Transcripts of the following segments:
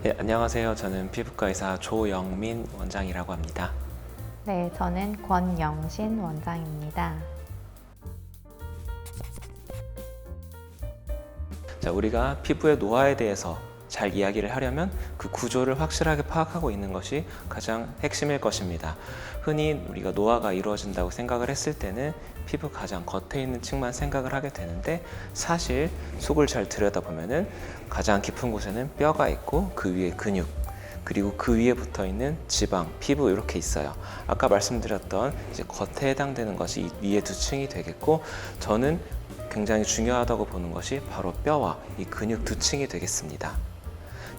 네, 안녕하세요. 저는 피부과 의사 조영민 원장이라고 합니다. 네, 저는 권영신 원장입니다. 자, 우리가 피부의 노화에 대해서 잘 이야기를 하려면 그 구조를 확실하게 파악하고 있는 것이 가장 핵심일 것입니다. 흔히 우리가 노화가 이루어진다고 생각을 했을 때는 피부 가장 겉에 있는 층만 생각을 하게 되는데, 사실 속을 잘 들여다보면은 가장 깊은 곳에는 뼈가 있고 그 위에 근육, 그리고 그 위에 붙어 있는 지방, 피부 이렇게 있어요. 아까 말씀드렸던 이제 겉에 해당되는 것이 이 위에 두 층이 되겠고, 저는 굉장히 중요하다고 보는 것이 바로 뼈와 이 근육 두 층이 되겠습니다.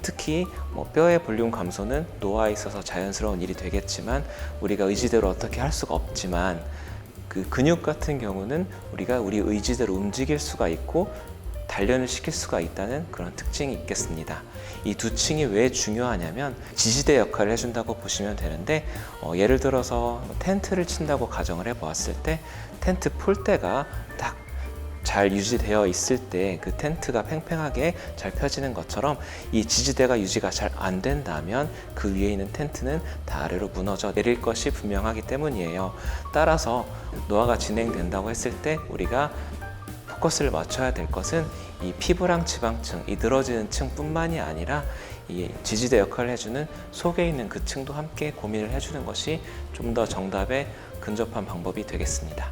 특히 뼈의 볼륨 감소는 노화에 있어서 자연스러운 일이 되겠지만 우리가 의지대로 어떻게 할 수가 없지만, 그 근육 같은 경우는 우리가 우리 의지대로 움직일 수가 있고 단련을 시킬 수가 있다는 그런 특징이 있겠습니다. 이 두 층이 왜 중요하냐면 지지대 역할을 해준다고 보시면 되는데, 예를 들어서 텐트를 친다고 가정을 해보았을 때 텐트 폴대가 딱 잘 유지되어 있을 때 그 텐트가 팽팽하게 잘 펴지는 것처럼, 이 지지대가 유지가 잘 안 된다면 그 위에 있는 텐트는 다 아래로 무너져 내릴 것이 분명하기 때문이에요. 따라서 노화가 진행된다고 했을 때 우리가 포커스를 맞춰야 될 것은 이 피부랑 지방층, 이 늘어지는 층뿐만이 아니라 이 지지대 역할을 해주는 속에 있는 그 층도 함께 고민을 해주는 것이 좀 더 정답에 근접한 방법이 되겠습니다.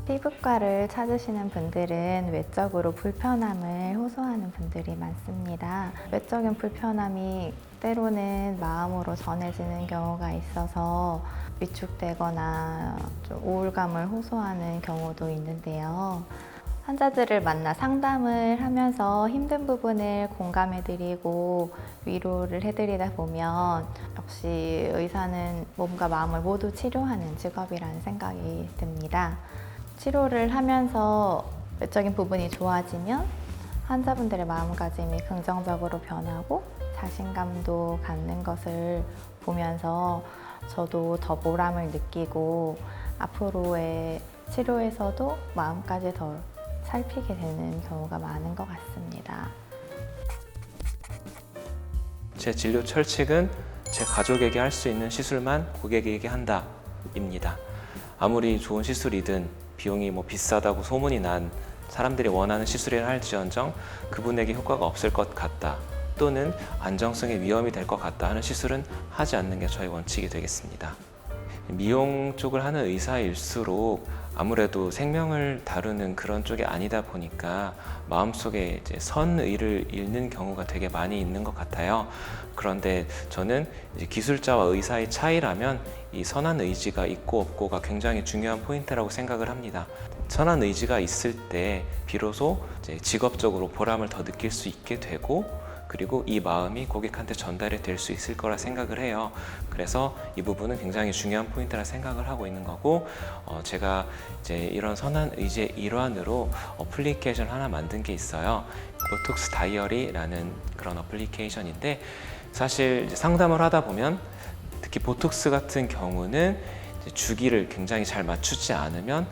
피부과를 찾으시는 분들은 외적으로 불편함을 호소하는 분들이 많습니다. 외적인 불편함이 때로는 마음으로 전해지는 경우가 있어서 위축되거나 좀 우울감을 호소하는 경우도 있는데요. 환자들을 만나 상담을 하면서 힘든 부분을 공감해드리고 위로를 해드리다 보면 역시 의사는 몸과 마음을 모두 치료하는 직업이라는 생각이 듭니다. 치료를 하면서 외적인 부분이 좋아지면 환자분들의 마음가짐이 긍정적으로 변하고 자신감도 갖는 것을 보면서 저도 더 보람을 느끼고 앞으로의 치료에서도 마음까지 더 살피게 되는 경우가 많은 것 같습니다. 제 진료 철칙은 제 가족에게 할 수 있는 시술만 고객에게 한다 입니다. 아무리 좋은 시술이든 비용이 비싸다고 소문이 난 사람들이 원하는 시술이라 할지언정 그분에게 효과가 없을 것 같다, 또는 안정성에 위험이 될 것 같다 하는 시술은 하지 않는 게 저의 원칙이 되겠습니다. 미용 쪽을 하는 의사일수록 아무래도 생명을 다루는 그런 쪽이 아니다 보니까 마음속에 이제 선의를 잃는 경우가 되게 많이 있는 것 같아요. 그런데 저는 이제 기술자와 의사의 차이라면 이 선한 의지가 있고 없고가 굉장히 중요한 포인트라고 생각을 합니다. 선한 의지가 있을 때 비로소 이제 직업적으로 보람을 더 느낄 수 있게 되고, 그리고 이 마음이 고객한테 전달이 될 수 있을 거라 생각을 해요. 그래서 이 부분은 굉장히 중요한 포인트라 생각을 하고 있는 거고, 제가 이제 이런 선한 의지의 일환으로 어플리케이션 하나 만든 게 있어요. 보톡스 다이어리라는 그런 어플리케이션인데, 사실 이제 상담을 하다 보면 특히 보톡스 같은 경우는 이제 주기를 굉장히 잘 맞추지 않으면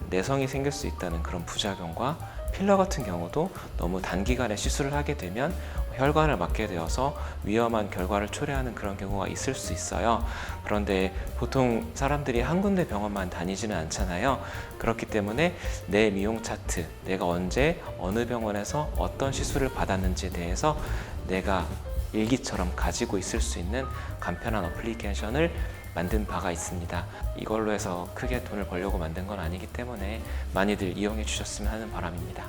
내성이 생길 수 있다는 그런 부작용과, 필러 같은 경우도 너무 단기간에 시술을 하게 되면 혈관을 막게 되어서 위험한 결과를 초래하는 그런 경우가 있을 수 있어요. 그런데 보통 사람들이 한 군데 병원만 다니지는 않잖아요. 그렇기 때문에 내 미용 차트, 내가 언제 어느 병원에서 어떤 시술을 받았는지에 대해서 내가 일기처럼 가지고 있을 수 있는 간편한 어플리케이션을 만든 바가 있습니다. 이걸로 해서 크게 돈을 벌려고 만든 건 아니기 때문에 많이들 이용해 주셨으면 하는 바람입니다.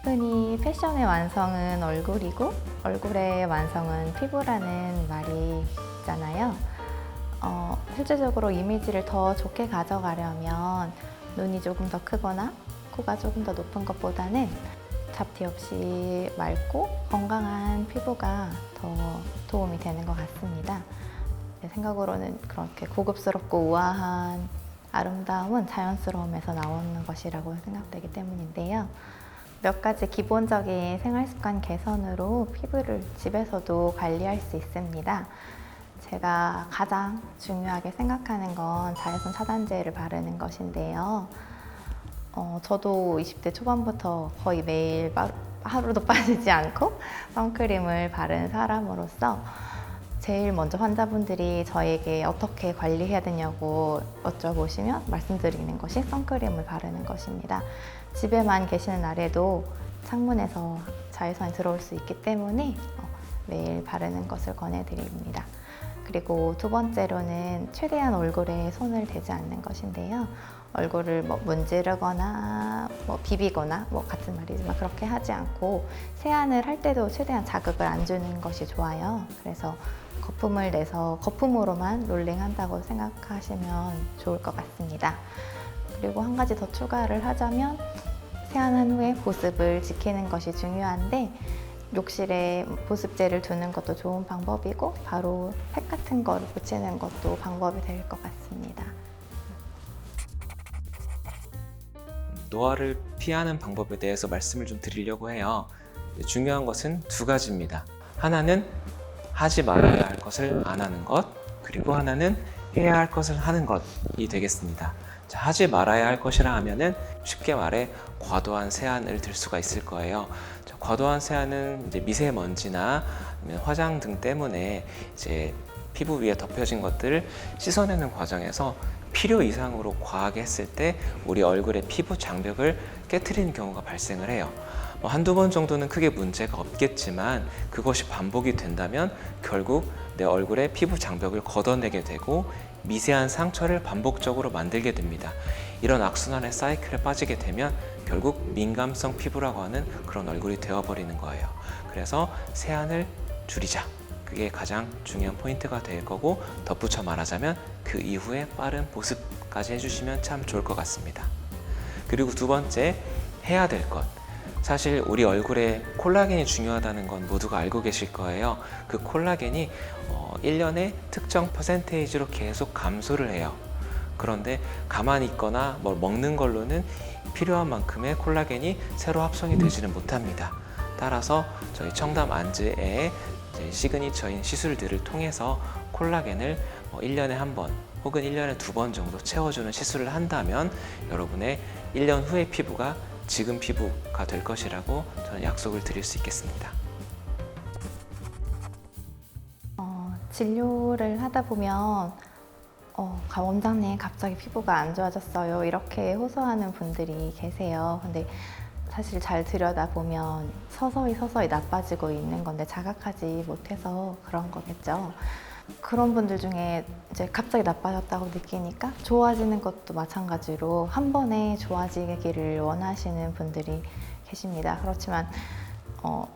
흔히 패션의 완성은 얼굴이고 얼굴의 완성은 피부라는 말이 있잖아요. 실질적으로 이미지를 더 좋게 가져가려면 눈이 조금 더 크거나 코가 조금 더 높은 것보다는 잡티 없이 맑고 건강한 피부가 더 도움이 되는 것 같습니다. 제 생각으로는 그렇게 고급스럽고 우아한 아름다움은 자연스러움에서 나오는 것이라고 생각되기 때문인데요. 몇 가지 기본적인 생활습관 개선으로 피부를 집에서도 관리할 수 있습니다. 제가 가장 중요하게 생각하는 건 자외선 차단제를 바르는 것인데요. 저도 20대 초반부터 거의 매일 하루도 빠지지 않고 선크림을 바른 사람으로서 제일 먼저 환자분들이 저에게 어떻게 관리해야 되냐고 여쭤보시면 말씀드리는 것이 선크림을 바르는 것입니다. 집에만 계시는 날에도 창문에서 자외선이 들어올 수 있기 때문에 매일 바르는 것을 권해드립니다. 그리고 두 번째로는 최대한 얼굴에 손을 대지 않는 것인데요. 얼굴을 문지르거나 비비거나 같은 말이지만 그렇게 하지 않고 세안을 할 때도 최대한 자극을 안 주는 것이 좋아요. 그래서 거품을 내서 거품으로만 롤링한다고 생각하시면 좋을 것 같습니다. 그리고 한 가지 더 추가를 하자면 세안한 후에 보습을 지키는 것이 중요한데 욕실에 보습제를 두는 것도 좋은 방법이고 바로 팩 같은 거를 붙이는 것도 방법이 될 것 같습니다. 노화를 피하는 방법에 대해서 말씀을 좀 드리려고 해요. 중요한 것은 두 가지입니다. 하나는 하지 말아야 할 것을 안 하는 것, 그리고 하나는 해야 할 것을 하는 것이 되겠습니다. 자, 하지 말아야 할 것이라 하면은 쉽게 말해 과도한 세안을 들 수가 있을 거예요. 자, 과도한 세안은 이제 미세먼지나 아니면 화장 등 때문에 이제 피부 위에 덮여진 것들을 씻어내는 과정에서 필요 이상으로 과하게 했을 때 우리 얼굴의 피부 장벽을 깨트리는 경우가 발생을 해요. 한두 번 정도는 크게 문제가 없겠지만 그것이 반복이 된다면 결국 내 얼굴의 피부 장벽을 걷어내게 되고 미세한 상처를 반복적으로 만들게 됩니다. 이런 악순환의 사이클에 빠지게 되면 결국 민감성 피부라고 하는 그런 얼굴이 되어버리는 거예요. 그래서 세안을 줄이자. 그게 가장 중요한 포인트가 될 거고, 덧붙여 말하자면 그 이후에 빠른 보습까지 해주시면 참 좋을 것 같습니다. 그리고 두 번째, 해야 될 것. 사실 우리 얼굴에 콜라겐이 중요하다는 건 모두가 알고 계실 거예요. 그 콜라겐이 1년에 특정 퍼센테이지로 계속 감소를 해요. 그런데 가만히 있거나 뭘 먹는 걸로는 필요한 만큼의 콜라겐이 새로 합성이 되지는 못합니다. 따라서 저희 청담 안즈의 시그니처인 시술들을 통해서 콜라겐을 1년에 한 번 혹은 1년에 2번 정도 채워주는 시술을 한다면 여러분의 1년 후의 피부가 지금 피부가 될 것이라고 저는 약속을 드릴 수 있겠습니다. 진료를 하다 보면 원장님 갑자기 피부가 안 좋아졌어요 이렇게 호소하는 분들이 계세요. 근데 사실 잘 들여다보면 서서히 나빠지고 있는 건데 자각하지 못해서 그런 거겠죠. 그런 분들 중에 이제 갑자기 나빠졌다고 느끼니까 좋아지는 것도 마찬가지로 한 번에 좋아지기를 원하시는 분들이 계십니다. 그렇지만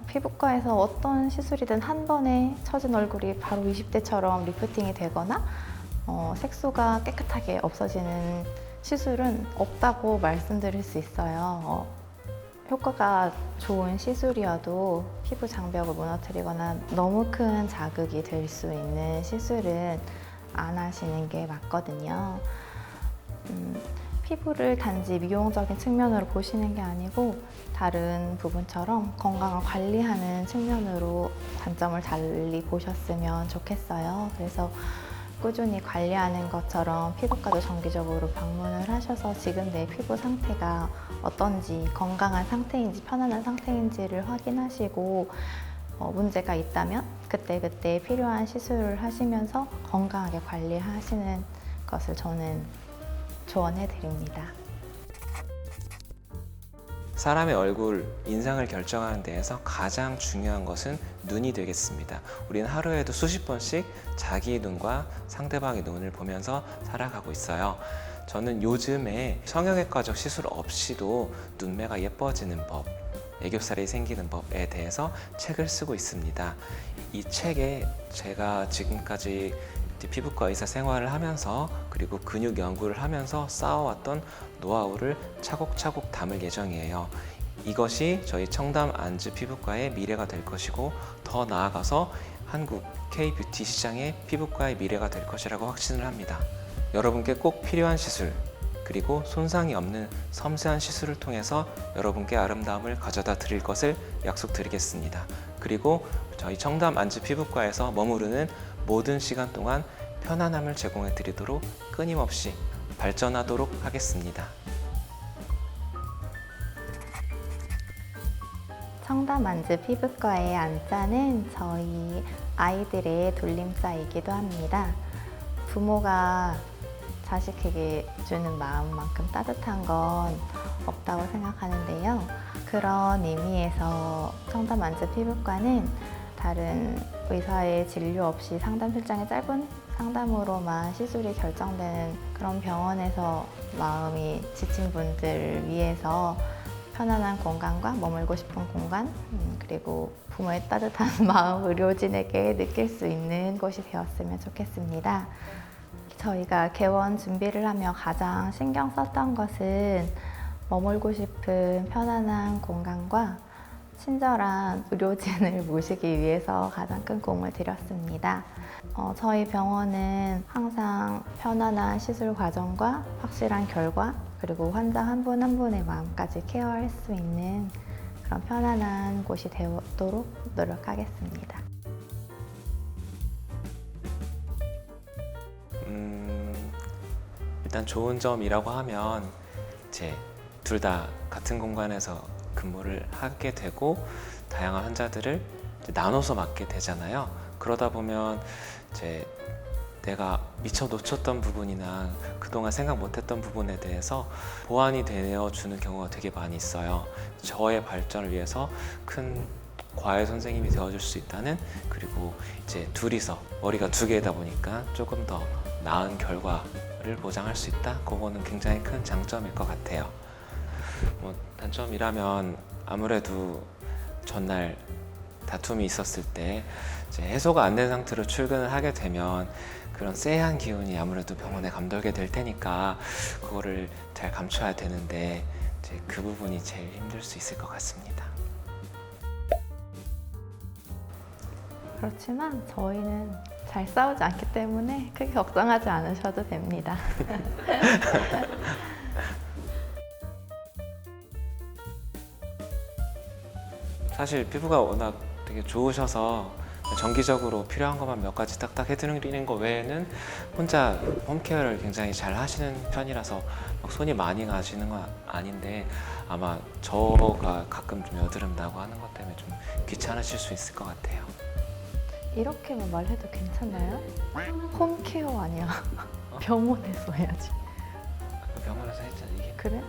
피부과에서 어떤 시술이든 한 번에 처진 얼굴이 바로 20대처럼 리프팅이 되거나 색소가 깨끗하게 없어지는 시술은 없다고 말씀드릴 수 있어요. 효과가 좋은 시술이어도 피부 장벽을 무너뜨리거나 너무 큰 자극이 될 수 있는 시술은 안 하시는 게 맞거든요. 피부를 단지 미용적인 측면으로 보시는 게 아니고 다른 부분처럼 건강을 관리하는 측면으로 관점을 달리 보셨으면 좋겠어요. 그래서 꾸준히 관리하는 것처럼 피부과도 정기적으로 방문을 하셔서 지금 내 피부 상태가 어떤지, 건강한 상태인지 편안한 상태인지를 확인하시고 문제가 있다면 그때그때 필요한 시술을 하시면서 건강하게 관리하시는 것을 저는 조언해 드립니다. 사람의 얼굴, 인상을 결정하는 데에서 가장 중요한 것은 눈이 되겠습니다. 우리는 하루에도 수십 번씩 자기의 눈과 상대방의 눈을 보면서 살아가고 있어요. 저는 요즘에 성형외과적 시술 없이도 눈매가 예뻐지는 법, 애교살이 생기는 법에 대해서 책을 쓰고 있습니다. 이 책에 제가 지금까지 피부과 의사 생활을 하면서 그리고 근육 연구를 하면서 쌓아왔던 노하우를 차곡차곡 담을 예정이에요. 이것이 저희 청담 안즈 피부과의 미래가 될 것이고 더 나아가서 한국 K-뷰티 시장의 피부과의 미래가 될 것이라고 확신을 합니다. 여러분께 꼭 필요한 시술 그리고 손상이 없는 섬세한 시술을 통해서 여러분께 아름다움을 가져다 드릴 것을 약속드리겠습니다. 그리고 저희 청담 안즈 피부과에서 머무르는 모든 시간 동안 편안함을 제공해 드리도록 끊임없이 발전하도록 하겠습니다. 청담만즈 피부과의 안자는 저희 아이들의 돌림자이기도 합니다. 부모가 자식에게 주는 마음만큼 따뜻한 건 없다고 생각하는데요. 그런 의미에서 청담만즈 피부과는 다른 의사의 진료 없이 상담 실장의 짧은 상담으로만 시술이 결정되는 그런 병원에서 마음이 지친 분들을 위해서 편안한 공간과 머물고 싶은 공간, 그리고 부모의 따뜻한 마음 의료진에게 느낄 수 있는 곳이 되었으면 좋겠습니다. 저희가 개원 준비를 하며 가장 신경 썼던 것은 머물고 싶은 편안한 공간과 친절한 의료진을 모시기 위해서 가장 큰 공을 들였습니다. 저희 병원은 항상 편안한 시술 과정과 확실한 결과, 그리고 환자 한 분 한 분의 마음까지 케어할 수 있는 그런 편안한 곳이 되도록 노력하겠습니다. 일단 좋은 점이라고 하면 이제 둘 다 같은 공간에서 근무를 하게 되고 다양한 환자들을 이제 나눠서 맡게 되잖아요. 그러다 보면 이제 내가 미처 놓쳤던 부분이나 그동안 생각 못했던 부분에 대해서 보완이 되어주는 경우가 되게 많이 있어요. 저의 발전을 위해서 큰 과외 선생님이 되어줄 수 있다는, 그리고 이제 둘이서 머리가 두 개다 보니까 조금 더 나은 결과를 보장할 수 있다. 그거는 굉장히 큰 장점일 것 같아요. 뭐 단점이라면 아무래도 전날 다툼이 있었을 때 이제 해소가 안 된 상태로 출근을 하게 되면 그런 쎄한 기운이 아무래도 병원에 감돌게 될 테니까 그거를 잘 감춰야 되는데 이제 그 부분이 제일 힘들 수 있을 것 같습니다. 그렇지만 저희는 잘 싸우지 않기 때문에 크게 걱정하지 않으셔도 됩니다. 사실 피부가 워낙 되게 좋으셔서 정기적으로 필요한 것만 몇 가지 딱딱 해드리는 거 외에는 혼자 홈케어를 굉장히 잘 하시는 편이라서 막 손이 많이 가시는 건 아닌데, 아마 저가 가끔 좀 여드름 나고 하는 것 때문에 좀 귀찮으실 수 있을 것 같아요. 이렇게만 말해도 괜찮나요? 홈케어 아니야. 병원에서 해야지. 병원에서 했잖아 이게. 그래?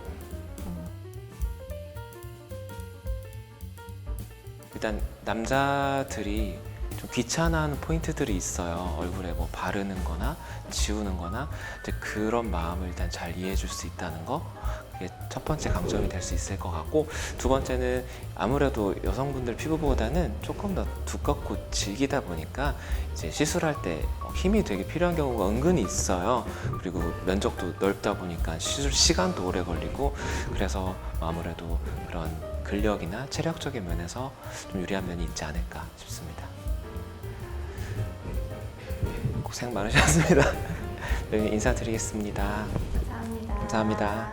일단 남자들이 좀 귀찮아하는 포인트들이 있어요. 얼굴에 뭐 바르는 거나 지우는 거나 이제 그런 마음을 일단 잘 이해해 줄 수 있다는 거, 그게 첫 번째 강점이 될 수 있을 것 같고, 두 번째는 아무래도 여성분들 피부보다는 조금 더 두껍고 질기다 보니까 이제 시술할 때 힘이 되게 필요한 경우가 은근히 있어요. 그리고 면적도 넓다 보니까 시술 시간도 오래 걸리고, 그래서 아무래도 그런 근력이나 체력적인 면에서 좀 유리한 면이 있지 않을까 싶습니다. 고생 많으셨습니다. 여기 인사드리겠습니다. 감사합니다. 감사합니다.